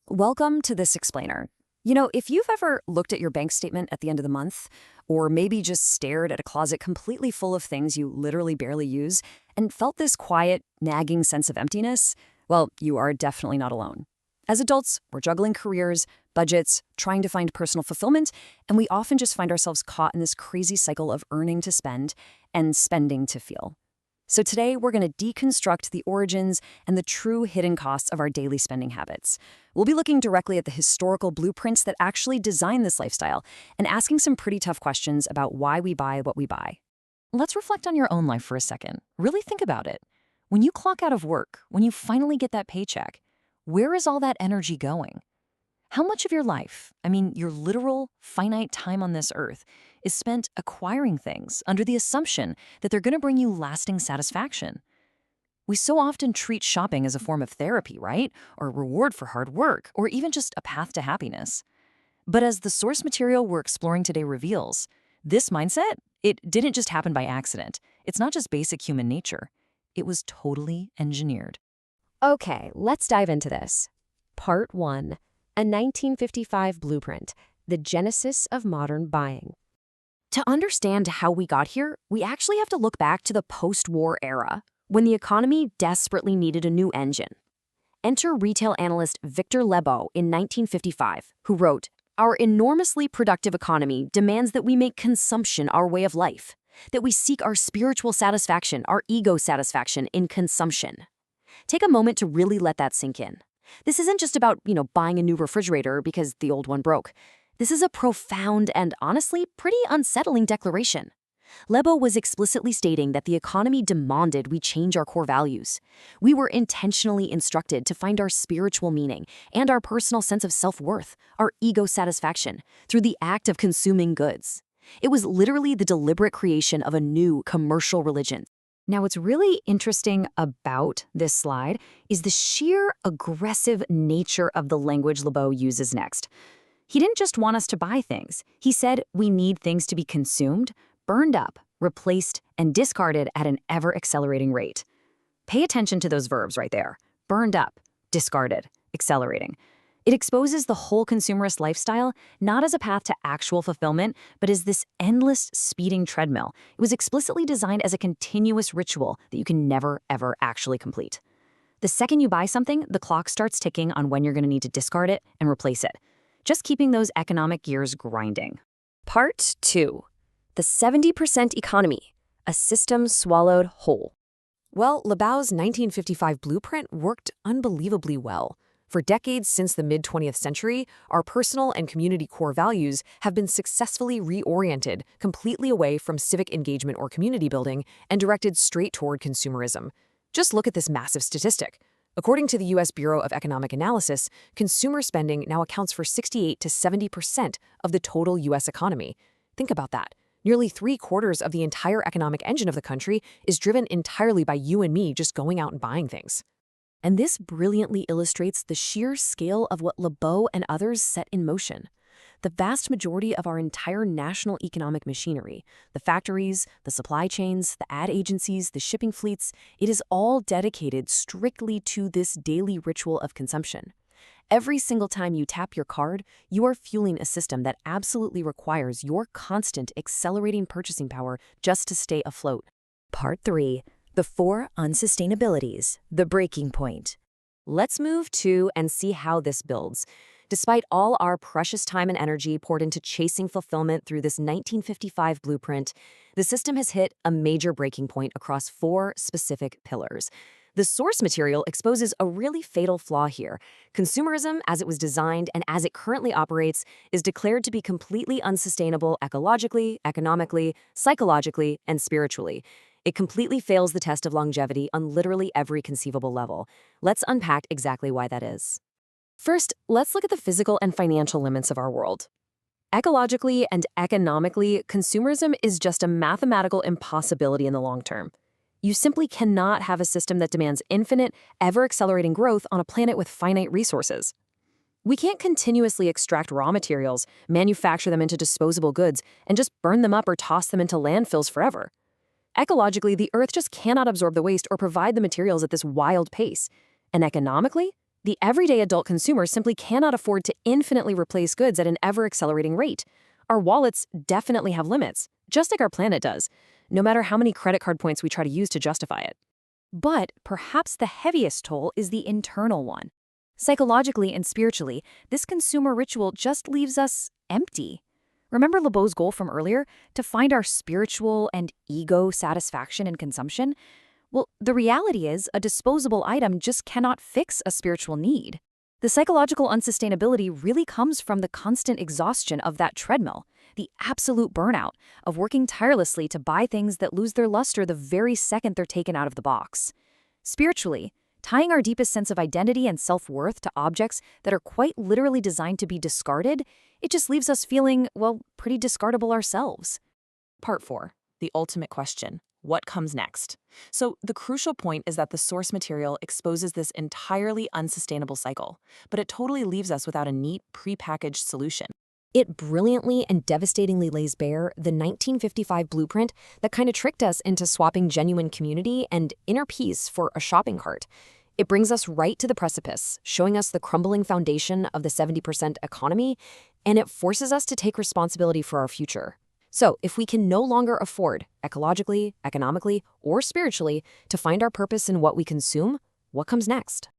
Welcome to This Explainer. If you've ever looked at your bank statement at the end of the month, or maybe just stared at a closet completely full of things you literally barely use, and felt this quiet, nagging sense of emptiness, well, you are definitely not alone. As adults, we're juggling careers, budgets, trying to find personal fulfillment, and we often just find ourselves caught in this crazy cycle of earning to spend and spending to feel. So today, we're going to deconstruct the origins and the true hidden costs of our daily spending habits. We'll be looking directly at the historical blueprints that actually design this lifestyle and asking some pretty tough questions about why we buy what we buy. Let's reflect on your own life for a second. Really think about it. When you clock out of work, when you finally get that paycheck, where is all that energy going? How much of your life, your literal, finite time on this earth, is spent acquiring things under the assumption that they're going to bring you lasting satisfaction? We so often treat shopping as a form of therapy, right? Or a reward for hard work, or even just a path to happiness. But as the source material we're exploring today reveals, this mindset, it didn't just happen by accident. It's not just basic human nature. It was totally engineered. Okay, let's dive into this. Part 1. A 1955 Blueprint, the genesis of modern buying. To understand how we got here, we actually have to look back to the post-war era, when the economy desperately needed a new engine. Enter retail analyst Victor Lebow in 1955, who wrote, "Our enormously productive economy demands that we make consumption our way of life, that we seek our spiritual satisfaction, our ego satisfaction in consumption." Take a moment to really let that sink in. This isn't just about, buying a new refrigerator because the old one broke. This is a profound and honestly pretty unsettling declaration. Lebow was explicitly stating that the economy demanded we change our core values. We were intentionally instructed to find our spiritual meaning and our personal sense of self-worth, our ego satisfaction, through the act of consuming goods. It was literally the deliberate creation of a new commercial religion. Now, what's really interesting about this slide is the sheer aggressive nature of the language Lebow uses next. He didn't just want us to buy things. He said we need things to be consumed, burned up, replaced, and discarded at an ever-accelerating rate. Pay attention to those verbs right there. Burned up, discarded, accelerating. It exposes the whole consumerist lifestyle not as a path to actual fulfillment, but as this endless speeding treadmill. It was explicitly designed as a continuous ritual that you can never, ever actually complete. The second you buy something, the clock starts ticking on when you're going to need to discard it and replace it, just keeping those economic gears grinding. Part 2. The 70% economy, a system swallowed whole. Well, Lebow's 1955 blueprint worked unbelievably well. For decades since the mid-20th century, our personal and community core values have been successfully reoriented completely away from civic engagement or community building and directed straight toward consumerism. Just look at this massive statistic. According to the U.S. Bureau of Economic Analysis, consumer spending now accounts for 68 to 70% of the total U.S. economy. Think about that. Nearly 3/4 of the entire economic engine of the country is driven entirely by you and me just going out and buying things. And this brilliantly illustrates the sheer scale of what Lebow and others set in motion. The vast majority of our entire national economic machinery, the factories, the supply chains, the ad agencies, the shipping fleets, it is all dedicated strictly to this daily ritual of consumption. Every single time you tap your card, you are fueling a system that absolutely requires your constant accelerating purchasing power just to stay afloat. Part 3. The 4 unsustainabilities, the breaking point. Let's move to and see how this builds. Despite all our precious time and energy poured into chasing fulfillment through this 1955 blueprint, the system has hit a major breaking point across 4 specific pillars. The source material exposes a really fatal flaw here. Consumerism, as it was designed and as it currently operates, is declared to be completely unsustainable ecologically, economically, psychologically, and spiritually. It completely fails the test of longevity on literally every conceivable level. Let's unpack exactly why that is. First, let's look at the physical and financial limits of our world. Ecologically and economically, consumerism is just a mathematical impossibility in the long term. You simply cannot have a system that demands infinite, ever-accelerating growth on a planet with finite resources. We can't continuously extract raw materials, manufacture them into disposable goods, and just burn them up or toss them into landfills forever. Ecologically, the Earth just cannot absorb the waste or provide the materials at this wild pace. And economically, The everyday adult consumer simply cannot afford to infinitely replace goods at an ever-accelerating rate. Our wallets definitely have limits, just like our planet does, no matter how many credit card points we try to use to justify it. But perhaps the heaviest toll is the internal one. Psychologically and spiritually, this consumer ritual just leaves us empty. Remember LeBeau's goal from earlier, to find our spiritual and ego satisfaction in consumption? Well, the reality is a disposable item just cannot fix a spiritual need. The psychological unsustainability really comes from the constant exhaustion of that treadmill, the absolute burnout of working tirelessly to buy things that lose their luster the very second they're taken out of the box. Spiritually, tying our deepest sense of identity and self-worth to objects that are quite literally designed to be discarded, it just leaves us feeling, well, pretty discardable ourselves. Part 4. The ultimate question. What comes next? So the crucial point is that the source material exposes this entirely unsustainable cycle, but it totally leaves us without a neat, prepackaged solution. It brilliantly and devastatingly lays bare the 1955 blueprint that kind of tricked us into swapping genuine community and inner peace for a shopping cart. It brings us right to the precipice, showing us the crumbling foundation of the 70% economy, and it forces us to take responsibility for our future. So, if we can no longer afford, ecologically, economically, or spiritually, to find our purpose in what we consume, what comes next?